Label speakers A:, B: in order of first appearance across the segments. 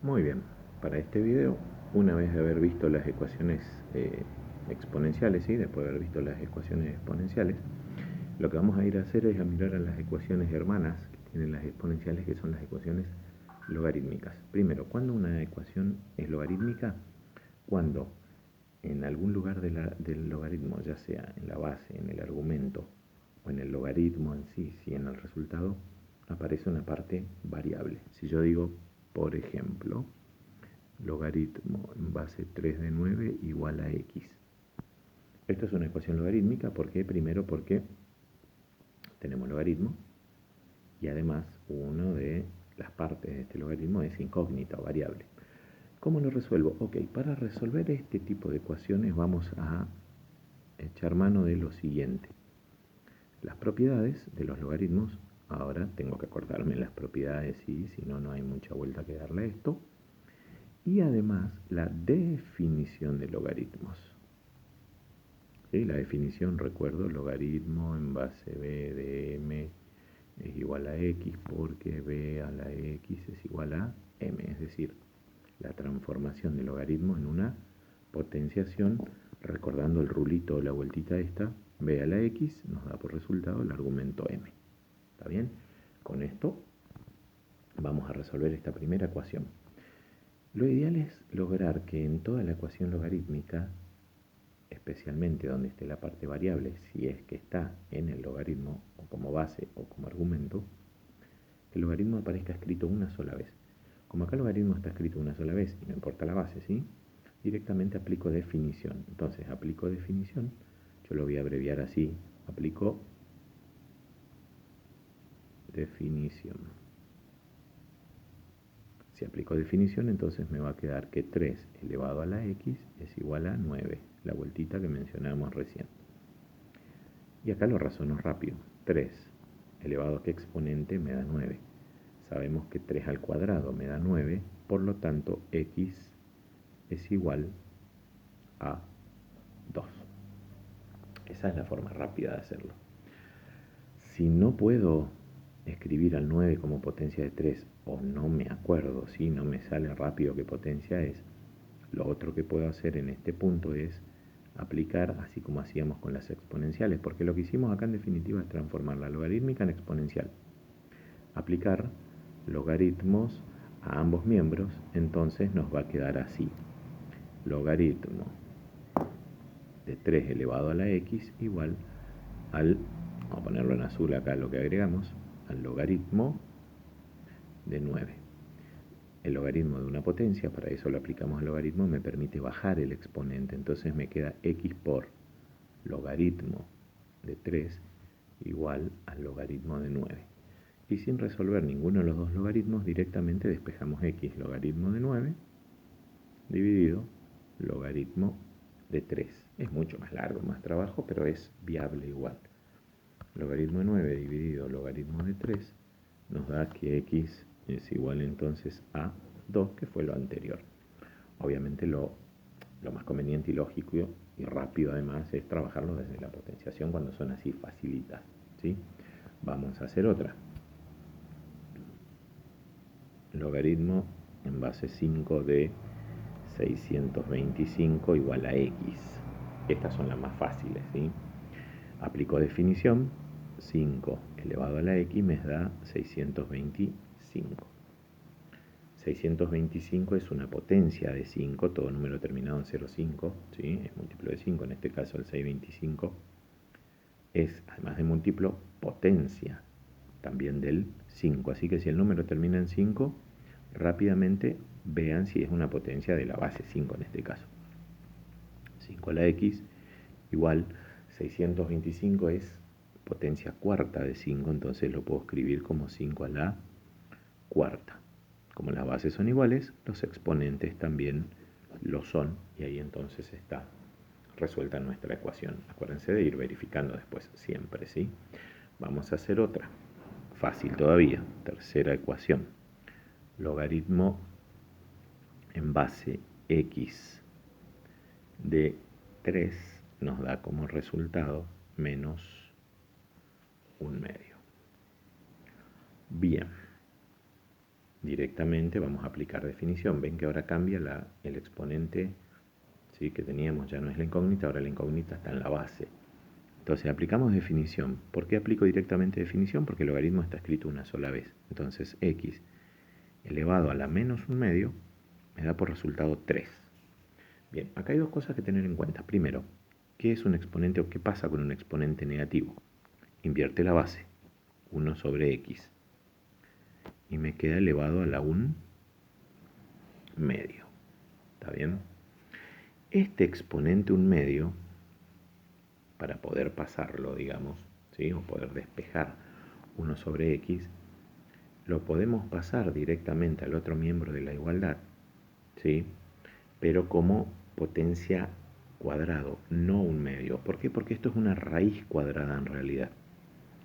A: Muy bien, para este video, una vez de haber visto las ecuaciones exponenciales, ¿sí? Después de haber visto las ecuaciones exponenciales, lo que vamos a ir a hacer es a mirar a las ecuaciones hermanas que tienen las exponenciales, que son las ecuaciones logarítmicas. Primero, ¿cuándo una ecuación es logarítmica? Cuando en algún lugar del logaritmo, ya sea en la base, en el argumento o en el logaritmo en sí, si en el resultado aparece una parte variable. Si yo digo, por ejemplo, logaritmo en base 3 de 9 igual a x. Esto es una ecuación logarítmica, ¿por qué? Primero porque tenemos logaritmo y además una de las partes de este logaritmo es incógnita o variable. ¿Cómo lo resuelvo? Ok, para resolver este tipo de ecuaciones vamos a echar mano de lo siguiente. Las propiedades de los logaritmos, ahora tengo que acordarme las propiedades, ¿sí? Si no, no hay mucha vuelta que darle a esto. Y además la definición de logaritmos. ¿Sí? La definición, recuerdo, logaritmo en base b de m es igual a x porque b a la x es igual a m, es decir, la transformación de logaritmo en una potenciación, recordando el rulito o la vueltita esta, b a la x nos da por resultado el argumento m. ¿Está bien? Con esto vamos a resolver esta primera ecuación. Lo ideal es lograr que en toda la ecuación logarítmica, especialmente donde esté la parte variable, si es que está en el logaritmo o como base o como argumento, que el logaritmo aparezca escrito una sola vez. Como acá el logaritmo está escrito una sola vez y no importa la base, ¿sí? Directamente aplico definición. Entonces aplico definición, yo lo voy a abreviar así, aplico definición. Si aplico definición, entonces me va a quedar que 3 elevado a la x es igual a 9, la vueltita que mencionábamos recién. Y acá lo razono rápido. 3 elevado a qué exponente me da 9. Sabemos que 3 al cuadrado me da 9, por lo tanto x es igual a 2. Esa es la forma rápida de hacerlo. Si no puedo escribir al 9 como potencia de 3 o no me acuerdo, si no me sale rápido qué potencia es, lo otro que puedo hacer en este punto es aplicar, así como hacíamos con las exponenciales, porque lo que hicimos acá en definitiva es transformar la logarítmica en exponencial. Aplicar logaritmos a ambos miembros, entonces nos va a quedar así. Logaritmo de 3 elevado a la x igual al, vamos a ponerlo en azul acá lo que agregamos, al logaritmo de 9. El logaritmo de una potencia, para eso lo aplicamos al logaritmo, me permite bajar el exponente, entonces me queda x por logaritmo de 3 igual al logaritmo de 9. Y sin resolver ninguno de los dos logaritmos, directamente despejamos x logaritmo de 9 dividido logaritmo de 3. Es mucho más largo, más trabajo, pero es viable igual. Logaritmo de 9 dividido logaritmo de 3 nos da que x es igual entonces a 2, que fue lo anterior. Obviamente lo más conveniente y lógico y rápido además es trabajarlo desde la potenciación cuando son así facilitas, ¿sí? Vamos a hacer otra. Logaritmo en base 5 de 625 igual a x. Estas son las más fáciles, ¿sí? Aplico definición, 5 elevado a la x me da 625. 625 es una potencia de 5, todo número terminado en 0,5, ¿sí? Es múltiplo de 5, en este caso el 625 es, además de múltiplo, potencia también del 5. Así que si el número termina en 5, rápidamente vean si es una potencia de la base 5 en este caso. 5 a la x igual 625 es potencia cuarta de 5, entonces lo puedo escribir como 5 a la cuarta. Como las bases son iguales, los exponentes también lo son, y ahí entonces está resuelta nuestra ecuación. Acuérdense de ir verificando después siempre, ¿sí? Vamos a hacer otra. Fácil todavía. Tercera ecuación. Logaritmo en base x de 3 nos da como resultado menos 1/2. Bien. directamente vamos a aplicar definición. Ven que ahora cambia el exponente, ¿sí?, que teníamos, ya no es la incógnita, ahora la incógnita está en la base. Entonces aplicamos definición. ¿Por qué aplico directamente definición? Porque el logaritmo está escrito una sola vez. Entonces x elevado a la menos 1/2 me da por resultado 3. Bien, acá hay dos cosas que tener en cuenta. Primero, ¿qué es un exponente o qué pasa con un exponente negativo? Invierte la base, 1 sobre x, y me queda elevado a la 1/2. ¿Está bien? Este exponente 1/2, para poder pasarlo, digamos, ¿sí?, o poder despejar 1 sobre x, lo podemos pasar directamente al otro miembro de la igualdad, ¿sí?, pero como potencia cuadrado, no 1/2. ¿Por qué? Porque esto es una raíz cuadrada en realidad.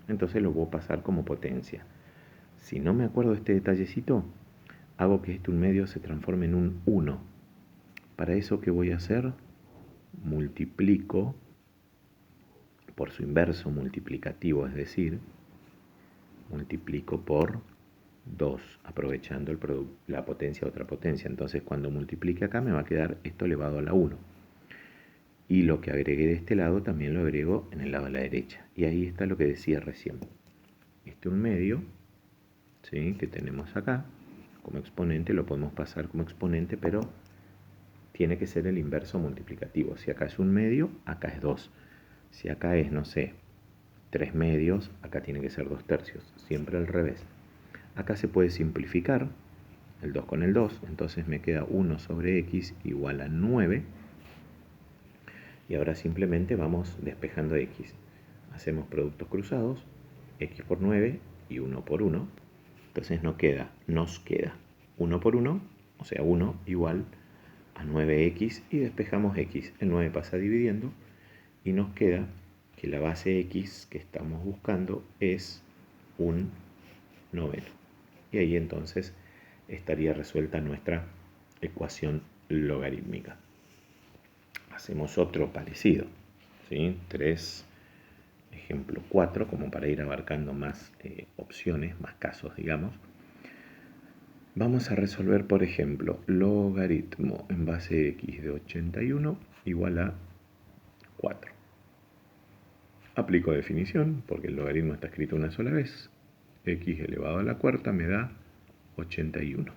A: Entonces lo puedo pasar como potencia. Si no me acuerdo de este detallecito, hago que este 1/2 se transforme en un 1. Para eso, ¿qué voy a hacer? Multiplico por su inverso multiplicativo, es decir, multiplico por 2, aprovechando la potencia de otra potencia. Entonces, cuando multiplique acá, me va a quedar esto elevado a la 1. Y lo que agregué de este lado, también lo agrego en el lado de la derecha. Y ahí está lo que decía recién. Este 1/2, ¿sí?, que tenemos acá, como exponente, lo podemos pasar como exponente, pero tiene que ser el inverso multiplicativo. Si acá es 1/2, acá es 2. Si acá es, no sé, 3/2, acá tiene que ser 2/3. Siempre al revés. Acá se puede simplificar el 2 con el 2, entonces me queda 1 sobre x igual a 9. Y ahora simplemente vamos despejando x. Hacemos productos cruzados, x por 9 y 1 por 1. Entonces nos queda 1 por 1, o sea 1 igual a 9x, y despejamos x. El 9 pasa dividiendo y nos queda que la base x que estamos buscando es 1/9. Y ahí entonces estaría resuelta nuestra ecuación logarítmica. Hacemos otro parecido, ¿sí? Ejemplo 4, como para ir abarcando más opciones, más casos, digamos. Vamos a resolver, por ejemplo, logaritmo en base de x de 81 igual a 4. Aplico definición, porque el logaritmo está escrito una sola vez. X elevado a la cuarta me da 81.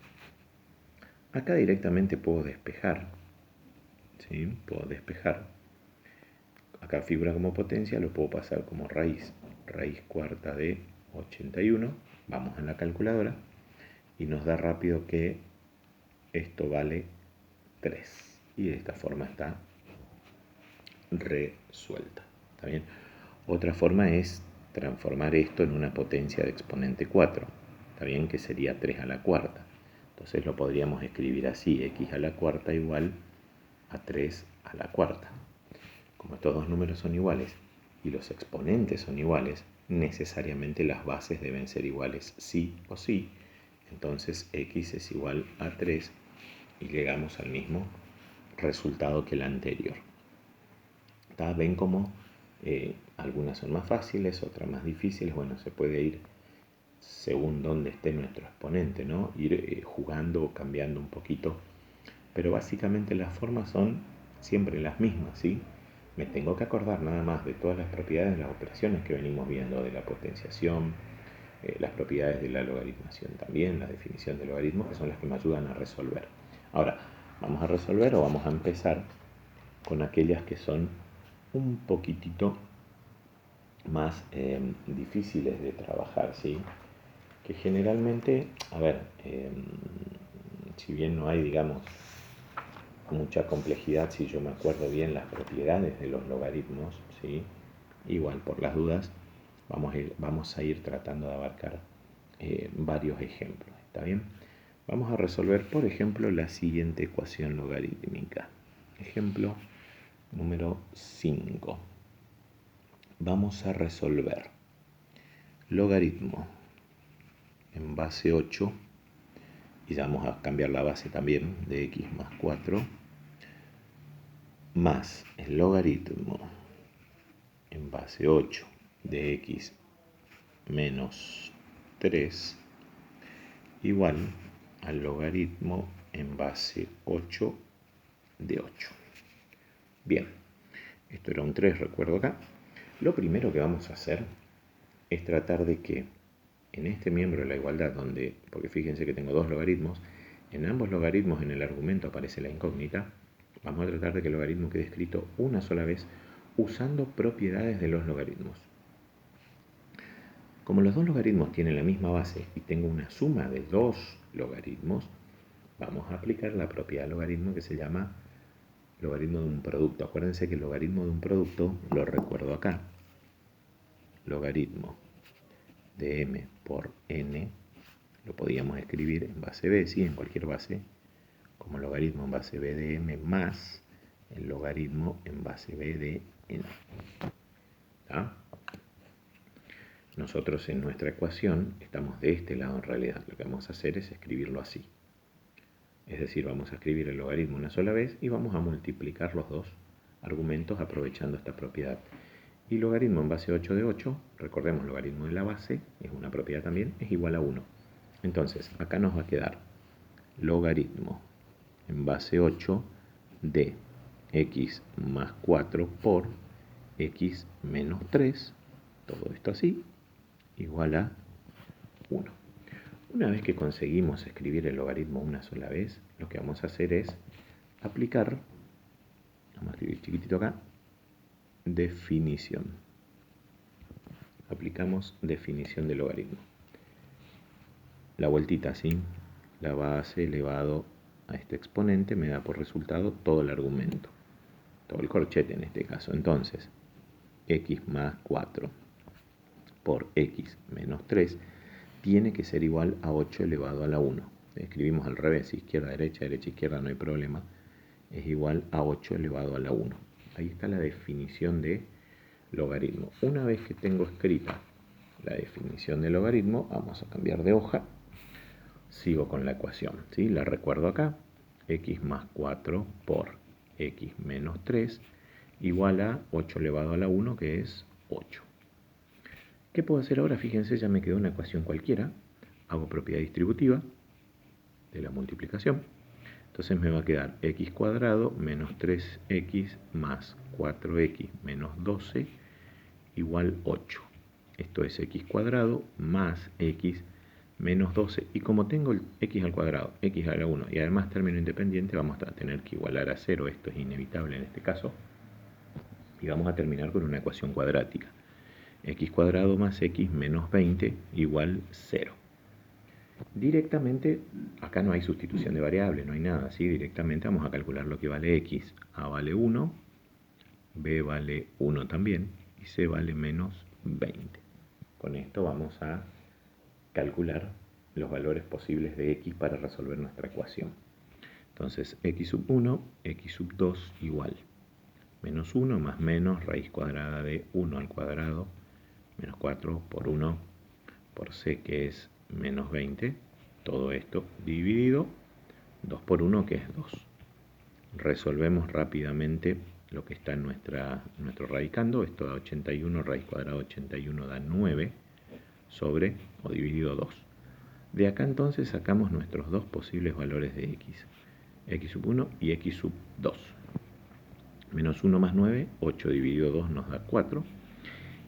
A: Acá directamente puedo despejar, ¿sí? Puedo despejar. Acá figura como potencia, lo puedo pasar como raíz. Raíz cuarta de 81. Vamos a la calculadora y nos da rápido que esto vale 3. Y de esta forma está resuelta. ¿Está bien? Otra forma es transformar esto en una potencia de exponente 4. ¿Está bien? Que sería 3 a la cuarta. Entonces lo podríamos escribir así: x a la cuarta igual a 3 a la cuarta. Como estos dos números son iguales y los exponentes son iguales, necesariamente las bases deben ser iguales sí o sí. Entonces x es igual a 3 y llegamos al mismo resultado que el anterior. Ven cómo algunas son más fáciles, otras más difíciles. Bueno, se puede ir según dónde esté nuestro exponente, ¿no? Ir jugando o cambiando un poquito. Pero básicamente las formas son siempre las mismas, ¿sí? Me tengo que acordar nada más de todas las propiedades de las operaciones que venimos viendo, de la potenciación, las propiedades de la logaritmación también, la definición de logaritmos, que son las que me ayudan a resolver. Ahora, ¿vamos a resolver o vamos a empezar con aquellas que son un poquitito más difíciles de trabajar, ¿sí? Que generalmente, a ver, si bien no hay, digamos, mucha complejidad, si yo me acuerdo bien las propiedades de los logaritmos, ¿sí? Igual, por las dudas, vamos a ir tratando de abarcar varios ejemplos, ¿está bien? Vamos a resolver, por ejemplo, la siguiente ecuación logarítmica. Ejemplo número 5. Vamos a resolver logaritmo en base 8, y ya vamos a cambiar la base también, de x más 4, más el logaritmo en base 8 de x menos 3, igual al logaritmo en base 8 de 8. Bien, esto era un 3, recuerdo acá. Lo primero que vamos a hacer es tratar de que en este miembro de la igualdad, porque fíjense que tengo dos logaritmos, en ambos logaritmos en el argumento aparece la incógnita, vamos a tratar de que el logaritmo quede escrito una sola vez usando propiedades de los logaritmos. Como los dos logaritmos tienen la misma base y tengo una suma de dos logaritmos, vamos a aplicar la propiedad del logaritmo que se llama logaritmo de un producto. Acuérdense que el logaritmo de un producto, lo recuerdo acá, logaritmo de m por n, lo podíamos escribir en base b, ¿sí? En cualquier base, como logaritmo en base b de m más el logaritmo en base b de n. ¿Tá? Nosotros en nuestra ecuación estamos de este lado en realidad. Lo que vamos a hacer es escribirlo así. Es decir, vamos a escribir el logaritmo una sola vez y vamos a multiplicar los dos argumentos aprovechando esta propiedad. Y logaritmo en base 8 de 8, recordemos logaritmo de la base, es una propiedad también, es igual a 1. Entonces, acá nos va a quedar logaritmo en base 8 de x más 4 por x menos 3, todo esto así, igual a 1. Una vez que conseguimos escribir el logaritmo una sola vez, lo que vamos a hacer es aplicar, vamos a escribir chiquitito acá, definición. Aplicamos definición de logaritmo. La vueltita, ¿sí? La base elevado a este exponente me da por resultado todo el argumento, todo el corchete en este caso. Entonces, x más 4 por x menos 3 tiene que ser igual a 8 elevado a la 1. Escribimos al revés, izquierda, derecha, izquierda, no hay problema. Es igual a 8 elevado a la 1. Ahí está la definición de logaritmo. Una vez que tengo escrita la definición de logaritmo, vamos a cambiar de hoja. Sigo con la ecuación, ¿sí? La recuerdo acá. X más 4 por x menos 3 igual a 8 elevado a la 1, que es 8. ¿Qué puedo hacer ahora? Fíjense, ya me quedó una ecuación cualquiera. Hago propiedad distributiva de la multiplicación. Entonces me va a quedar x cuadrado menos 3x más 4x menos 12 igual 8. Esto es x cuadrado más x menos 12. Y como tengo el x al cuadrado, x a la 1 y además término independiente, vamos a tener que igualar a 0. Esto es inevitable en este caso. Y vamos a terminar con una ecuación cuadrática. X cuadrado más x menos 20 igual 0. Directamente, acá no hay sustitución de variable, no hay nada, ¿sí? Directamente vamos a calcular lo que vale x. A vale 1, b vale 1 también, y c vale menos 20. Con esto vamos a calcular los valores posibles de x para resolver nuestra ecuación. Entonces, x sub 1, x sub 2 igual menos 1 más menos raíz cuadrada de 1 al cuadrado, menos 4 por 1 por c, que es menos 20, todo esto dividido 2 por 1, que es 2. Resolvemos rápidamente lo que está en nuestro radicando. Esto da 81, raíz cuadrada de 81 da 9 sobre o dividido 2. De acá entonces sacamos nuestros dos posibles valores de x sub 1 y x sub 2. Menos 1 más 9, 8 dividido 2 nos da 4.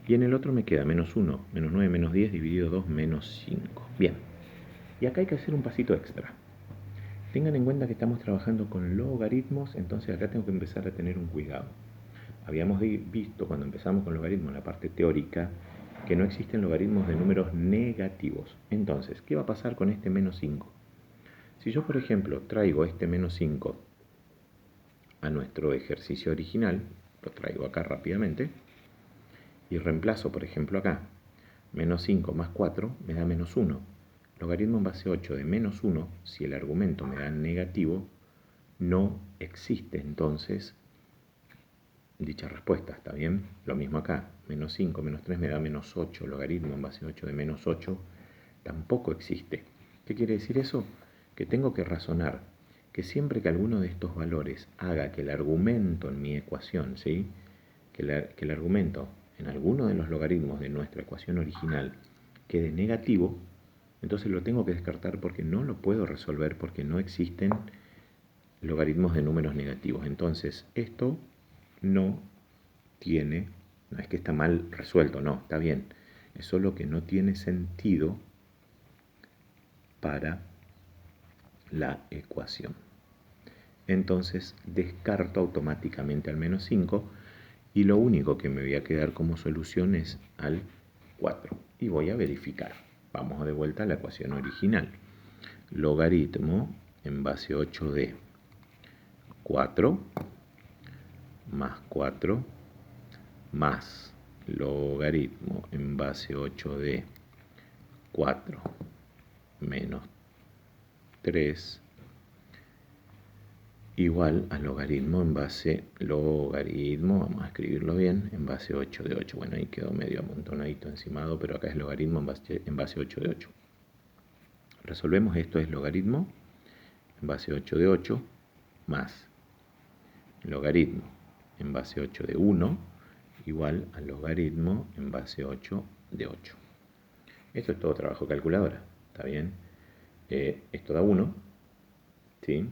A: Y en el otro me queda menos 1, menos 9, menos 10 dividido 2, menos 5. Bien, y acá hay que hacer un pasito extra. Tengan en cuenta que estamos trabajando con logaritmos, entonces acá tengo que empezar a tener un cuidado. Habíamos visto cuando empezamos con logaritmos en la parte teórica que no existen logaritmos de números negativos. Entonces, ¿qué va a pasar con este menos 5? Si yo, por ejemplo, traigo este menos 5 a nuestro ejercicio original, lo traigo acá rápidamente, y reemplazo, por ejemplo, acá, menos 5 más 4 me da menos 1. Logaritmo en base 8 de menos 1, si el argumento me da negativo, no existe entonces dicha respuesta, ¿está bien? Lo mismo acá, menos 5 menos 3 me da menos 8, logaritmo en base 8 de menos 8 tampoco existe. ¿Qué quiere decir eso? Que tengo que razonar que siempre que alguno de estos valores haga que el argumento en mi ecuación, ¿sí? que el argumento en alguno de los logaritmos de nuestra ecuación original quede negativo, Entonces lo tengo que descartar porque no lo puedo resolver porque no existen logaritmos de números negativos. Entonces esto no tiene, no es que está mal resuelto, no, está bien. Es solo que no tiene sentido para la ecuación. Entonces descarto automáticamente al menos 5 y lo único que me voy a quedar como solución es al 4. Y voy a verificar. Vamos de vuelta a la ecuación original. Logaritmo en base 8 de 4 más 4 más logaritmo en base 8 de 4 menos 3 igual a logaritmo en base, logaritmo, vamos a escribirlo bien, en base 8 de 8. Bueno, ahí quedó medio amontonadito encimado, pero acá es logaritmo en base 8 de 8. Resolvemos esto, es logaritmo en base 8 de 8 más logaritmo en base 8 de 1 igual a logaritmo en base 8 de 8. Esto es todo trabajo de calculadora, ¿está bien? Esto da 1, ¿sí?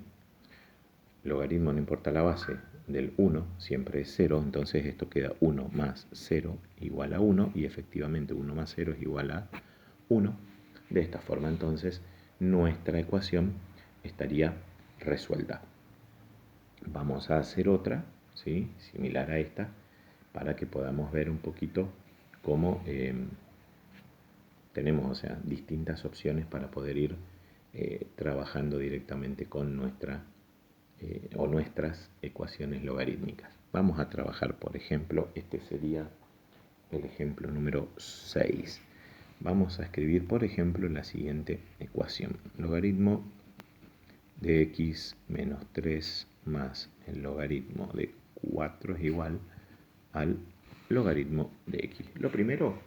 A: Logaritmo no importa la base del 1, siempre es 0, entonces esto queda 1 más 0 igual a 1 y efectivamente 1 más 0 es igual a 1. De esta forma entonces nuestra ecuación estaría resuelta. Vamos a hacer otra, ¿sí? Similar a esta, para que podamos ver un poquito cómo tenemos, o sea, distintas opciones para poder ir trabajando directamente con nuestra o nuestras ecuaciones logarítmicas. Vamos a trabajar, por ejemplo, este sería el ejemplo número 6. Vamos a escribir, por ejemplo, la siguiente ecuación. Logaritmo de x menos 3 más el logaritmo de 4 es igual al logaritmo de x. Lo primero,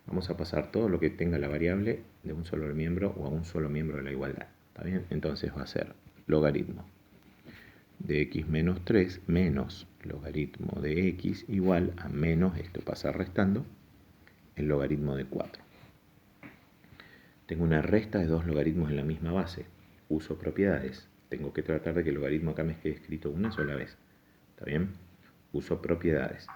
A: vamos a pasar todo lo que tenga la variable de un solo miembro o a un solo miembro de la igualdad. ¿Está bien? Entonces va a ser logaritmo de x menos 3 menos logaritmo de x igual a menos, esto pasa restando, el logaritmo de 4. Tengo una resta de dos logaritmos en la misma base. Uso propiedades. Tengo que tratar de que el logaritmo acá me quede escrito una sola vez. ¿Está bien? Uso propiedades.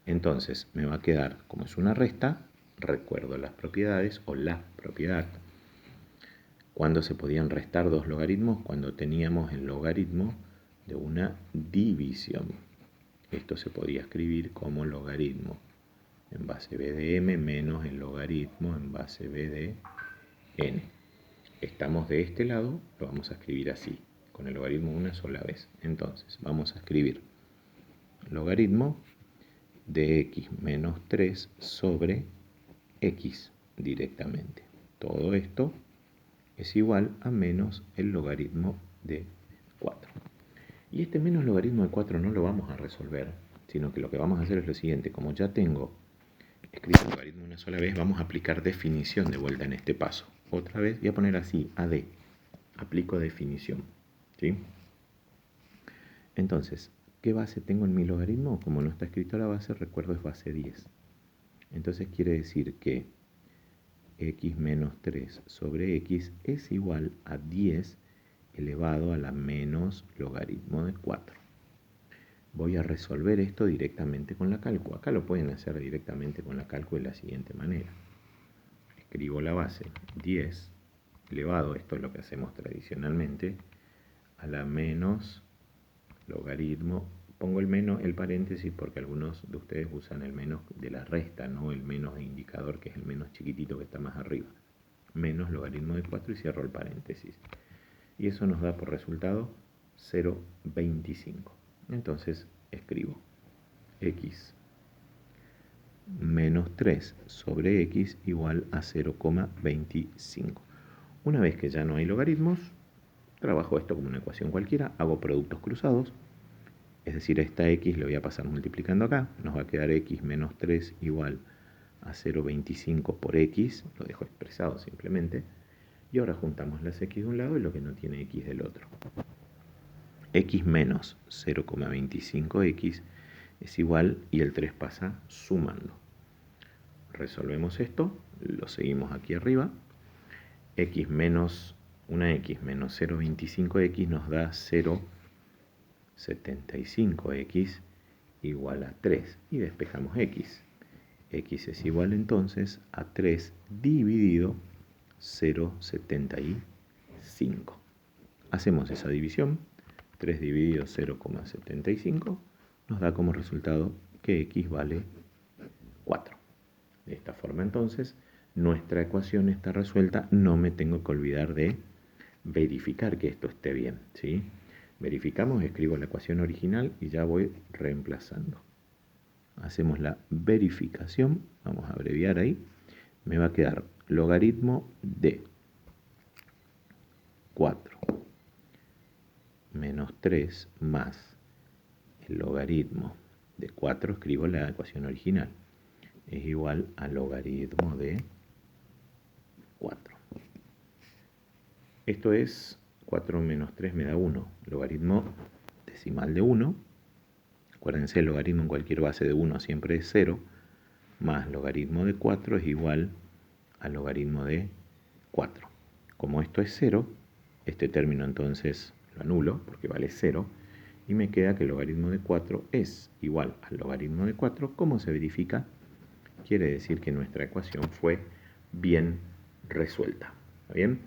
A: Entonces me va a quedar, como es una resta, recuerdo las propiedades o la propiedad. ¿Cuándo se podían restar dos logaritmos? Cuando teníamos el logaritmo de una división. Esto se podía escribir como logaritmo en base b de m menos el logaritmo en base b de n. Estamos de este lado, lo vamos a escribir así, con el logaritmo una sola vez. Entonces, vamos a escribir logaritmo de x menos 3 sobre x directamente. Todo esto es igual a menos el logaritmo de 4. Y este menos logaritmo de 4 no lo vamos a resolver, sino que lo que vamos a hacer es lo siguiente. Como ya tengo escrito el logaritmo una sola vez, vamos a aplicar definición de vuelta en este paso. Otra vez voy a poner así, AD. Aplico definición. ¿Sí? Entonces, ¿qué base tengo en mi logaritmo? Como no está escrito la base, recuerdo es base 10. Entonces quiere decir que x menos 3 sobre x es igual a 10 elevado a la menos logaritmo de 4. Voy a resolver esto directamente con la calco. Acá lo pueden hacer directamente con la calco de la siguiente manera. Escribo la base 10 elevado, esto es lo que hacemos tradicionalmente, a la menos logaritmo. Pongo el menos, el paréntesis, porque algunos de ustedes usan el menos de la resta, no el menos de indicador, que es el menos chiquitito que está más arriba. Menos logaritmo de 4 y cierro el paréntesis. Y eso nos da por resultado 0,25. Entonces escribo x menos 3 sobre x igual a 0,25. Una vez que ya no hay logaritmos, trabajo esto como una ecuación cualquiera, hago productos cruzados, es decir, esta x le voy a pasar multiplicando acá, nos va a quedar x menos 3 igual a 0,25 por x, lo dejo expresado simplemente, y ahora juntamos las x de un lado y lo que no tiene x del otro. X menos 0,25x es igual y el 3 pasa sumando. Resolvemos esto, lo seguimos aquí arriba x menos una x menos 0,25x nos da 0,75x igual a 3. Y despejamos x. X es igual entonces a 3 dividido 0,75. Hacemos esa división. 3 dividido 0,75 nos da como resultado que x vale 4. De esta forma entonces nuestra ecuación está resuelta. No me tengo que olvidar de verificar que esto esté bien, ¿sí? Verificamos, escribo la ecuación original y ya voy reemplazando. Hacemos la verificación, vamos a abreviar ahí. Me va a quedar logaritmo de 4 menos 3 más el logaritmo de 4, escribo la ecuación original, es igual al logaritmo de 4. Esto es 4 menos 3 me da 1, logaritmo decimal de 1. Acuérdense, el logaritmo en cualquier base de 1 siempre es 0, más logaritmo de 4 es igual al logaritmo de 4. Como esto es 0, este término entonces lo anulo porque vale 0, y me queda que el logaritmo de 4 es igual al logaritmo de 4. ¿Cómo se verifica? Quiere decir que nuestra ecuación fue bien resuelta. ¿Está bien?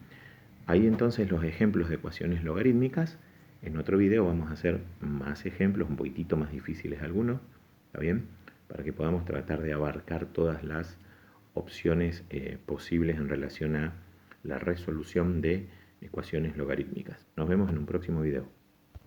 A: Ahí entonces los ejemplos de ecuaciones logarítmicas. En otro video vamos a hacer más ejemplos, un poquitito más difíciles algunos, ¿está bien? Para que podamos tratar de abarcar todas las opciones posibles en relación a la resolución de ecuaciones logarítmicas. Nos vemos en un próximo video.